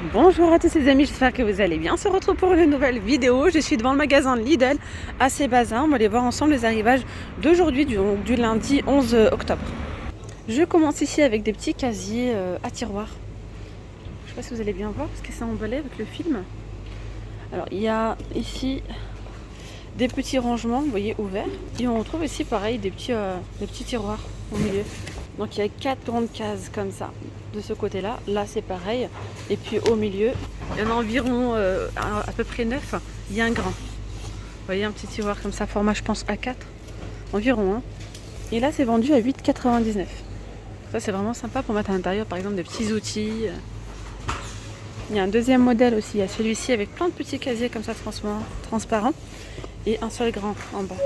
Bonjour à tous les amis, j'espère que vous allez bien. On se retrouve pour une nouvelle vidéo. Je suis devant le magasin Lidl à Cébazat. On va aller voir ensemble les arrivages d'aujourd'hui, du lundi 11 octobre. Je commence ici avec des petits casiers à tiroirs. Je ne sais pas si vous allez bien voir parce que c'est emballé avec le film. Alors il y a ici des petits rangements, vous voyez, ouverts. Et on retrouve ici pareil des petits tiroirs au milieu. Donc il y a 4 grandes cases comme ça. De ce côté-là, là c'est pareil. Et puis au milieu, il y en a environ à peu près 9. Il y a un grand. Vous voyez, un petit tiroir comme ça, format je pense A4 environ. Hein. Et là c'est vendu à 8,99 €. Ça c'est vraiment sympa pour mettre à l'intérieur par exemple des petits outils. Il y a un deuxième modèle aussi, il y a celui-ci avec plein de petits casiers comme ça transparents. Et un seul grand en bas.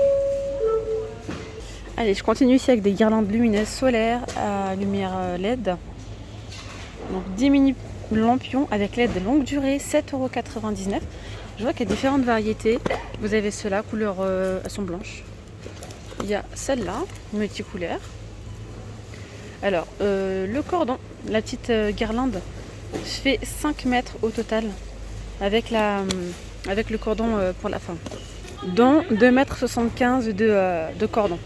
Allez, je continue ici avec des guirlandes lumineuses solaires à lumière LED. Donc 10 mini lampions avec LED longue durée, 7,99 €. Je vois qu'il y a différentes variétés. Vous avez ceux-là, couleur, elles sont blanches. Il y a celle-là, multicouleur. Alors, le cordon, la petite guirlande, fait 5 mètres au total avec le cordon pour la fin. Dont 2,75 m de cordon.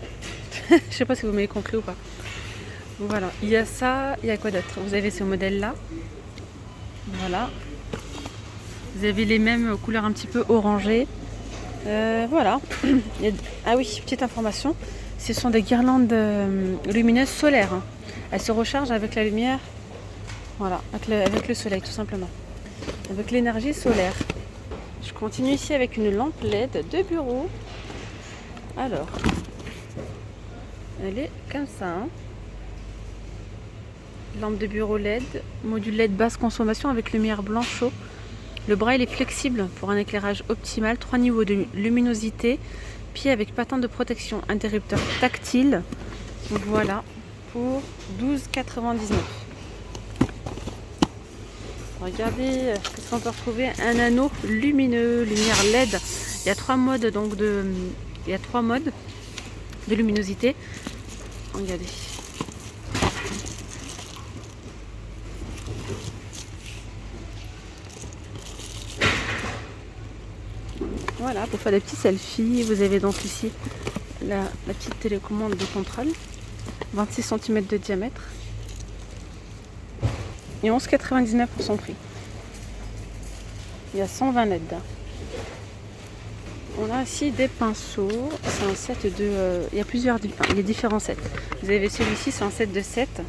Je sais pas si vous m'avez compris ou pas. Voilà, il y a ça, il y a quoi d'autre? Vous avez ce modèle là. Voilà. Vous avez les mêmes couleurs un petit peu orangées. Voilà. Ah oui, petite information. Ce sont des guirlandes lumineuses solaires. Hein. Elles se rechargent avec la lumière. Voilà, avec le soleil tout simplement. Avec l'énergie solaire. Je continue ici avec une lampe LED de bureau. Alors, elle est comme ça. Hein. Lampe de bureau LED, module LED basse consommation avec lumière blanc chaud. Le braille est flexible pour un éclairage optimal. 3 niveaux de luminosité. Pied avec patin de protection. Interrupteur tactile. Voilà, pour 12,99 €. Regardez, qu'est-ce qu'on peut retrouver? Un anneau lumineux, lumière LED. Il y a 3 modes de luminosité. Regardez. Voilà, pour faire des petits selfies. Vous avez donc ici la petite télécommande de contrôle. 26 cm de diamètre. Et 11,99 € pour son prix. Il y a 120 LED. On a aussi des pinceaux. C'est un set de... il y a différents sets. Vous avez celui-ci, c'est un set de 7.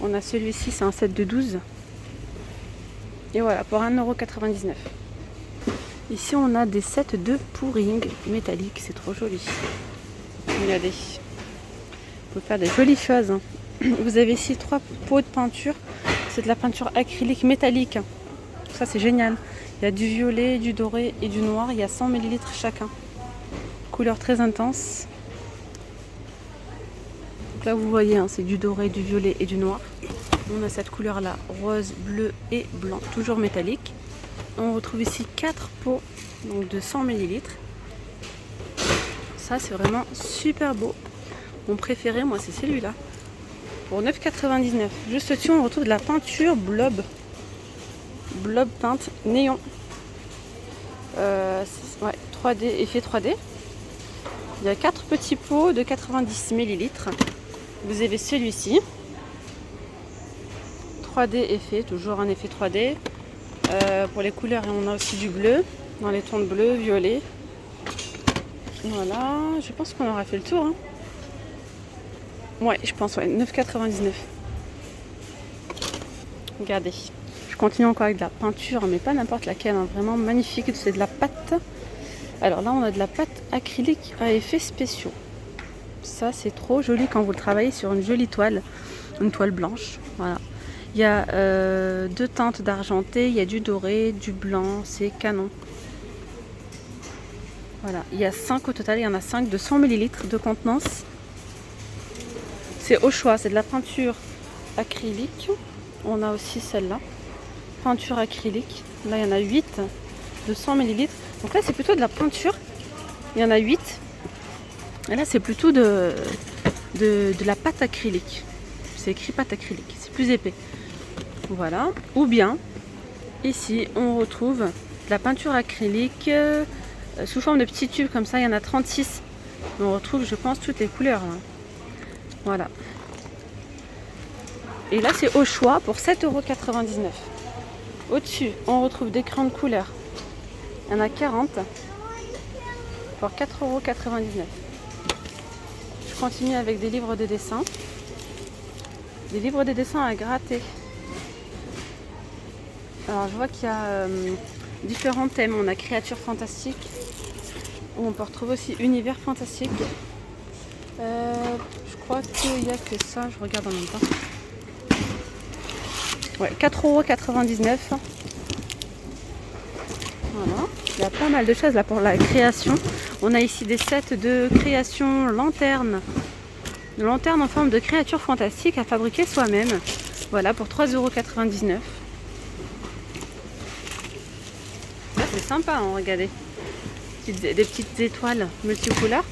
On a celui-ci, c'est un set de 12. Et voilà, pour 1,99 €. Ici, on a des sets de pouring métallique. C'est trop joli. Regardez. Vous pouvez faire des jolies choses. Hein. Vous avez ici 3 pots de peinture. C'est de la peinture acrylique métallique. Ça, c'est génial. Il y a du violet, du doré et du noir. Il y a 100 ml chacun. Couleur très intense. Donc là, vous voyez, hein, c'est du doré, du violet et du noir. On a cette couleur-là, rose, bleu et blanc, toujours métallique. On retrouve ici 4 pots donc de 100 ml. Ça, c'est vraiment super beau. Mon préféré, moi, c'est celui-là. Pour 9,99 €. Juste au-dessus, on retrouve de la peinture blob. Blob peinte néon. Ouais, 3D, effet 3D. Il y a 4 petits pots de 90 ml. Vous avez celui-ci. 3D effet, toujours un effet 3D. Pour les couleurs, on a aussi du bleu. Dans les tons de bleu, violet. Voilà, je pense qu'on aura fait le tour. Hein. Ouais, je pense, ouais, 9,99 €. Regardez. Je continue encore avec de la peinture, mais pas n'importe laquelle, hein, vraiment magnifique. C'est de la pâte. Alors là, on a de la pâte acrylique à effets spéciaux. Ça, c'est trop joli quand vous le travaillez sur une jolie toile, une toile blanche. Voilà. Il y a 2 teintes d'argenté, il y a du doré, du blanc, c'est canon. Voilà, il y a 5 au total, il y en a 5 de 100 ml de contenance. C'est au choix, c'est de la peinture acrylique. On a aussi celle-là, peinture acrylique. Là, il y en a 8 de 100 ml. Donc là, c'est plutôt de la peinture. Il y en a 8. Et là, c'est plutôt de la pâte acrylique. C'est écrit pâte acrylique, c'est plus épais. Voilà. Ou bien, Ici, on retrouve de la peinture acrylique sous forme de petits tubes comme ça. Il y en a 36. On retrouve, je pense, toutes les couleurs. Là. Voilà. Et là, c'est au choix pour 7,99 €. Au-dessus, on retrouve des crayons de couleur. Il y en a 40 pour 4,99 €. Je continue avec des livres de dessin. Des livres de dessin à gratter. Alors, je vois qu'il y a différents thèmes. On a créatures fantastiques. On peut retrouver aussi univers fantastique. Je crois qu'il n'y a que ça. Je regarde en même temps. Ouais, 4,99 €. Voilà. Il y a pas mal de choses là pour la création. On a ici des sets de création lanterne. De lanternes en forme de créatures fantastiques à fabriquer soi-même. Voilà, pour 3,99 €. Là, c'est sympa, hein, regardez. Des petites étoiles multicouleurs.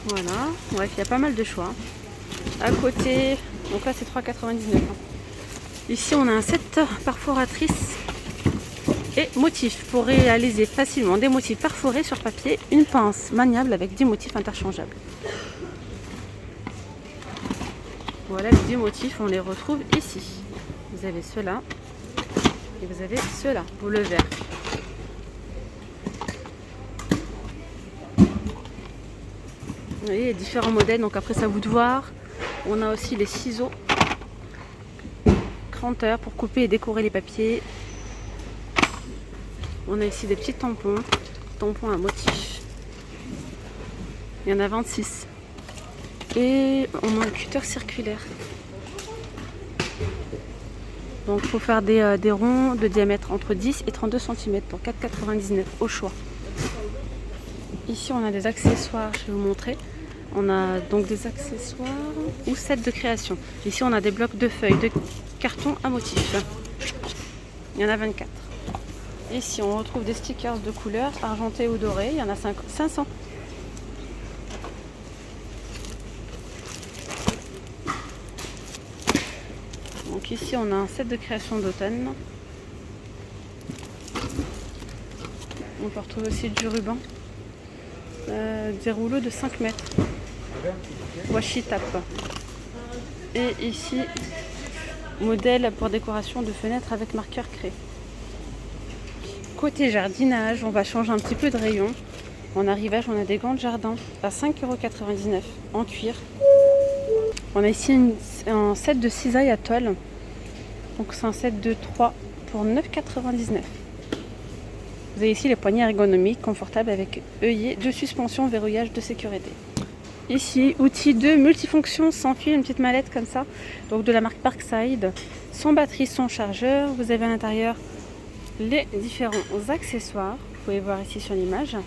Voilà. Bref, il y a pas mal de choix. À côté, donc là, c'est 3,99 €. Ici, on a un set perforatrice et motifs pour réaliser facilement des motifs perforés sur papier, une pince maniable avec 10 motifs interchangeables. Voilà les 10 motifs, on les retrouve ici. Vous avez ceux-là et vous avez ceux-là pour le vert. Vous voyez, il y a différents modèles, donc après, c'est à vous de voir. On a aussi les ciseaux cranteurs pour couper et décorer les papiers. On a ici des petits tampons à motif. Il y en a 26. Et on a un cutter circulaire. Donc il faut faire des ronds de diamètre entre 10 et 32 cm pour 4,99 € au choix. Ici on a des accessoires, je vais vous montrer. On a donc des accessoires ou sets de création. Ici on a des blocs de feuilles, de carton à motif. Il y en a 24. Ici on retrouve des stickers de couleur argenté ou doré. Il y en a 500. Donc ici on a un set de création d'automne. On peut retrouver aussi du ruban. Des rouleaux de 5 mètres. Washi tape. Et ici, modèle pour décoration de fenêtres avec marqueur craie. Côté jardinage, on va changer un petit peu de rayon. En arrivage, on a des gants de jardin à 5,99 € en cuir. On a ici un set de cisailles à toile. Donc c'est un set de 3 pour 9,99 €. Vous avez ici les poignées ergonomiques, confortables avec œillet de suspension, verrouillage de sécurité. Ici, outils de multifonction sans fil, une petite mallette comme ça. Donc de la marque Parkside, sans batterie, sans chargeur. Vous avez à l'intérieur les différents accessoires. Vous pouvez voir ici sur l'image.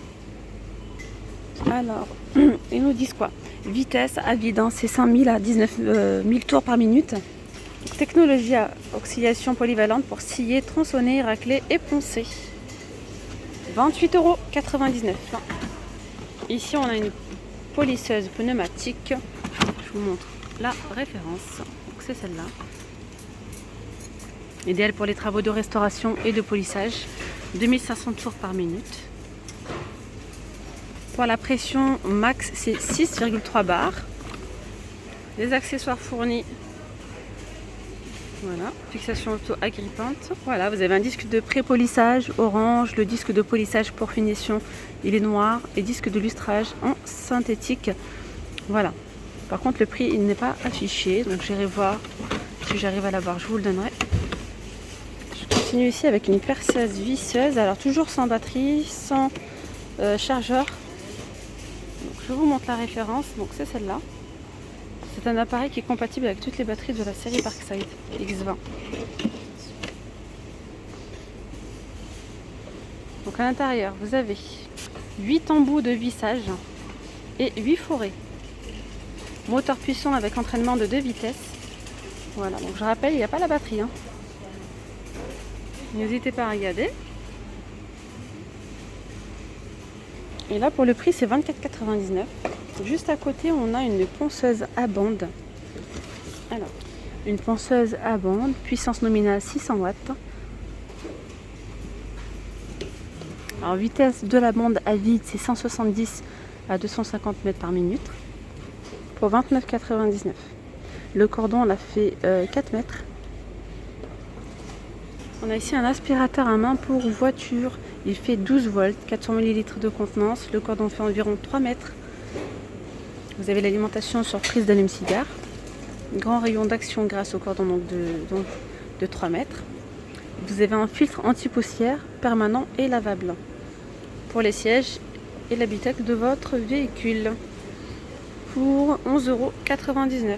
Alors, ils nous disent quoi? Vitesse à vide, hein, c'est 5000 à 19 000 tours par minute. Technologie à oscillation polyvalente pour scier, tronçonner, racler et poncer. 28,99 €. Ici, on a une polisseuse pneumatique. Je vous montre la référence. Donc, c'est celle-là. Idéal pour les travaux de restauration et de polissage. 2500 tours par minute. Pour la pression max, c'est 6,3 bars. Les accessoires fournis. Voilà, fixation auto agrippante. Voilà, vous avez un disque de pré-polissage orange, le disque de polissage pour finition, il est noir, et disque de lustrage en synthétique. Voilà. Par contre, le prix, il n'est pas affiché, donc j'irai voir si j'arrive à l'avoir, je vous le donnerai. Je continue ici avec une perceuse visseuse, alors toujours sans batterie, sans chargeur. Donc, je vous montre la référence, donc c'est celle-là. C'est un appareil qui est compatible avec toutes les batteries de la série Parkside X20. Donc à l'intérieur, vous avez 8 embouts de vissage et 8 forêts. Moteur puissant avec entraînement de 2 vitesses. Voilà, donc je rappelle, il n'y a pas la batterie. Hein. N'hésitez pas à regarder. Et là, pour le prix, c'est 24,99 €. Juste à côté, on a une ponceuse à bande. Alors, Une ponceuse à bande, puissance nominale 600 watts. Alors vitesse de la bande à vide, c'est 170 à 250 mètres par minute pour 29,99. Le cordon, on a fait 4 mètres. On a ici un aspirateur à main pour voiture. Il fait 12 volts, 400 ml de contenance. Le cordon fait environ 3 mètres. Vous avez l'alimentation sur prise d'allume-cigare. Grand rayon d'action grâce au cordon de 3 mètres. Vous avez un filtre anti-poussière permanent et lavable pour les sièges et l'habitacle de votre véhicule pour 11,99 €.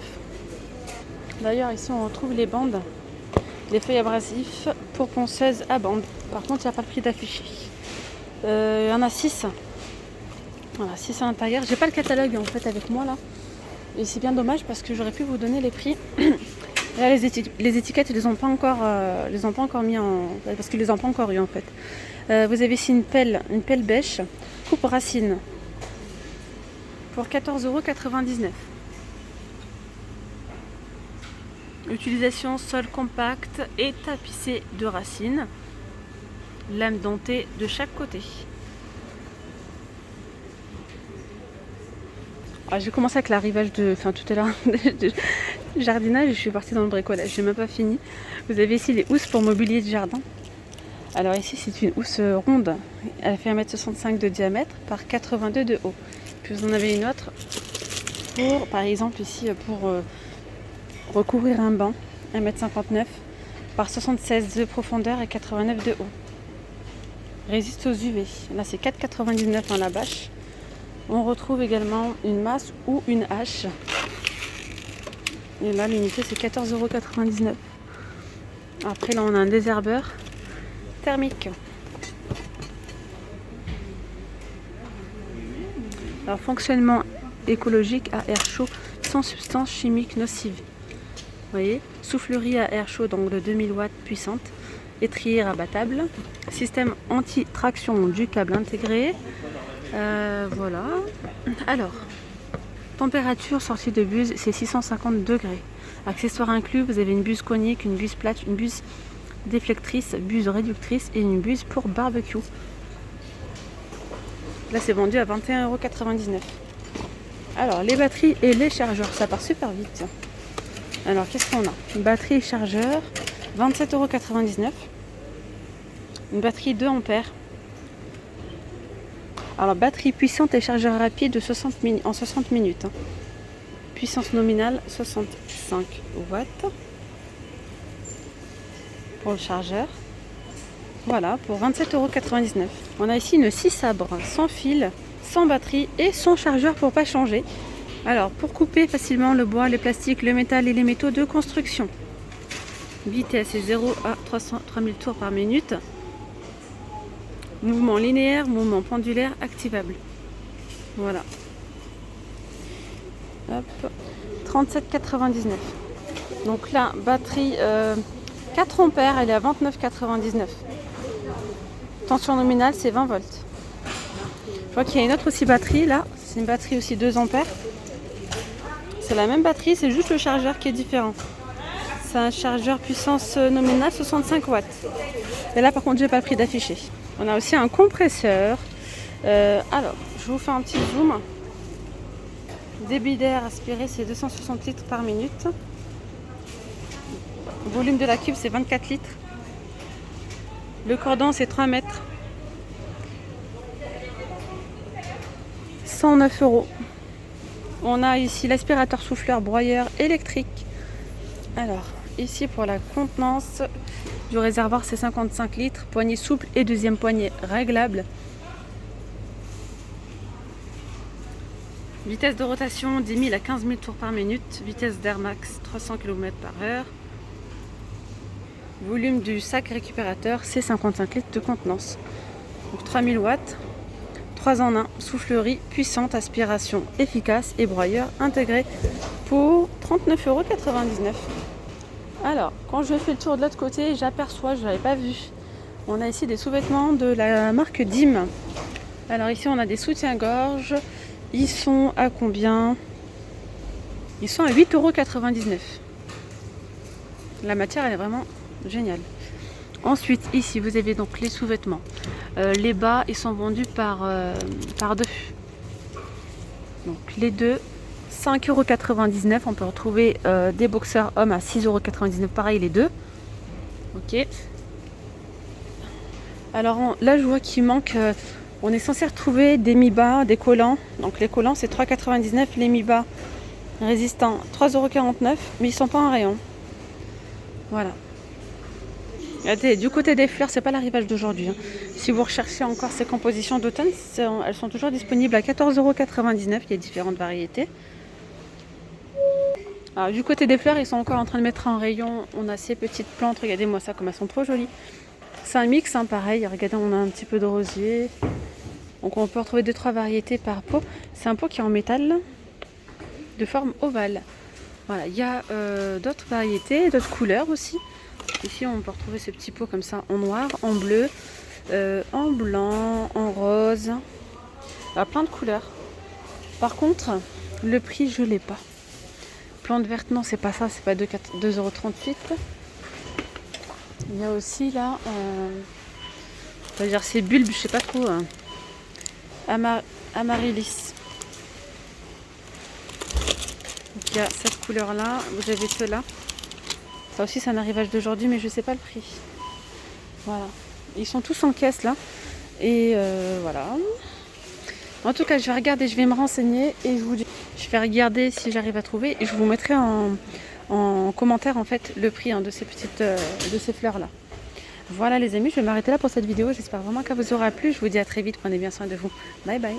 D'ailleurs ici on retrouve les bandes, les feuilles abrasifs pour ponceuse à bande. Par contre il n'y a pas le prix d'affiché. Il y en a 6. Voilà, 6 à l'intérieur. J'ai pas le catalogue en fait avec moi là. Et c'est bien dommage parce que j'aurais pu vous donner les prix. Là les étiquettes ils les ont pas encore mis en. Parce qu'ils les ont pas encore eu en fait. Vous avez ici une pelle bêche, coupe racine pour 14,99 €. Utilisation sol compact et tapissé de racines. Lame dentée de chaque côté. Alors, j'ai commencé avec l'arrivage tout à l'heure de jardinage et je suis partie dans le bricolage. J'ai même pas fini. Vous avez ici les housses pour mobilier de jardin. Alors ici c'est une housse ronde. Elle fait 1,65 m de diamètre par 82 de haut. Puis vous en avez une autre pour, par exemple ici pour recouvrir un banc, 1,59 m par 76 de profondeur et 89 de haut. Résiste aux UV. Là c'est 4,99 € en la bâche. On retrouve également une masse ou une hache. Et là l'unité c'est 14,99 €. Après là on a un désherbeur thermique. Alors fonctionnement écologique à air chaud sans substances chimiques nocives. Vous voyez, soufflerie à air chaud donc de 2000 watts puissante, étrier rabattable, système anti-traction du câble intégré. Voilà. Alors, température sortie de buse c'est 650 degrés. Accessoires inclus, vous avez une buse conique, une buse plate, une buse déflectrice, buse réductrice et une buse pour barbecue. Là c'est vendu à 21,99 €. Alors les batteries et les chargeurs, ça part super vite. Alors qu'est-ce qu'on a? Une batterie et chargeur, 27,99 €. Une batterie 2 ampères. Alors batterie puissante et chargeur rapide en 60 minutes. Puissance nominale 65 watts. Pour le chargeur. Voilà, pour 27,99 €. On a ici une scie sabre sans fil, sans batterie et sans chargeur pour pas changer. Alors, pour couper facilement le bois, les plastiques, le métal et les métaux de construction. Vitesse est 0 à 3000 tours par minute. Mouvement linéaire, mouvement pendulaire activable. Voilà. Hop. 37,99 €. Donc là, batterie 4 ampères, elle est à 29,99 €. Tension nominale, c'est 20 volts. Je vois qu'il y a une autre aussi batterie là. C'est une batterie aussi 2 ampères. C'est la même batterie, c'est juste le chargeur qui est différent. C'est un chargeur puissance nominale 65 watts. Et là par contre, j'ai pas le prix d'afficher. On a aussi un compresseur. Alors, je vous fais un petit zoom. Débit d'air aspiré, c'est 260 litres par minute. Volume de la cuve, c'est 24 litres. Le cordon, c'est 3 mètres. 109 €. On a ici l'aspirateur souffleur broyeur électrique. Alors, ici pour la contenance du réservoir, c'est 55 litres. Poignée souple et deuxième poignée réglable. Vitesse de rotation 10 000 à 15 000 tours par minute. Vitesse d'air max 300 km/h. Volume du sac récupérateur, c'est 55 litres de contenance. Donc 3000 watts. 3 en 1, soufflerie puissante, aspiration efficace et broyeur intégré pour 39,99 €. Alors, quand je fais le tour de l'autre côté, j'aperçois, je n'avais pas vu. On a ici des sous-vêtements de la marque Dim. Alors ici, on a des soutiens-gorge. Ils sont à combien? Ils sont à 8,99 €. La matière, elle est vraiment géniale. Ensuite, ici, vous avez donc les sous-vêtements. Les bas, ils sont vendus par deux. Donc, les deux, 5,99 €. On peut retrouver des boxers hommes à 6,99 €. Pareil, les deux. Ok. Alors, là, je vois qu'il manque... on est censé retrouver des mi-bas, des collants. Donc, les collants, c'est 3,99 €. Les mi-bas résistants, 3,49 €. Mais ils sont pas en rayon. Voilà. Regardez, du côté des fleurs, c'est pas l'arrivage d'aujourd'hui. Hein. Si vous recherchez encore ces compositions d'automne, elles sont toujours disponibles à 14,99 €. Il y a différentes variétés. Alors, du côté des fleurs, ils sont encore en train de mettre en rayon. On a ces petites plantes. Regardez-moi ça, comme elles sont trop jolies. C'est un mix, hein, pareil. Regardez, on a un petit peu de rosier. Donc, on peut retrouver 2-3 variétés par pot. C'est un pot qui est en métal, de forme ovale. Voilà, il y a d'autres variétés, d'autres couleurs aussi. Ici, on peut retrouver ce petit pot comme ça, en noir, en bleu, en blanc, en rose. Il y a plein de couleurs. Par contre, le prix, je ne l'ai pas. Plante verte, non, c'est pas ça, c'est pas 2,38 €. Il y a aussi là, on va dire c'est bulbe, je sais pas trop. Amaryllis. Donc, il y a cette couleur là, vous avez ceux-là. Ça aussi, c'est un arrivage d'aujourd'hui, mais je sais pas le prix. Voilà. Ils sont tous en caisse là. Et voilà. En tout cas, je vais regarder, je vais me renseigner et je vous dis. Je vais regarder si j'arrive à trouver et je vous mettrai en commentaire en fait le prix, hein, de ces fleurs là. Voilà les amis, je vais m'arrêter là pour cette vidéo. J'espère vraiment qu'elle vous aura plu. Je vous dis à très vite. Prenez bien soin de vous. Bye bye.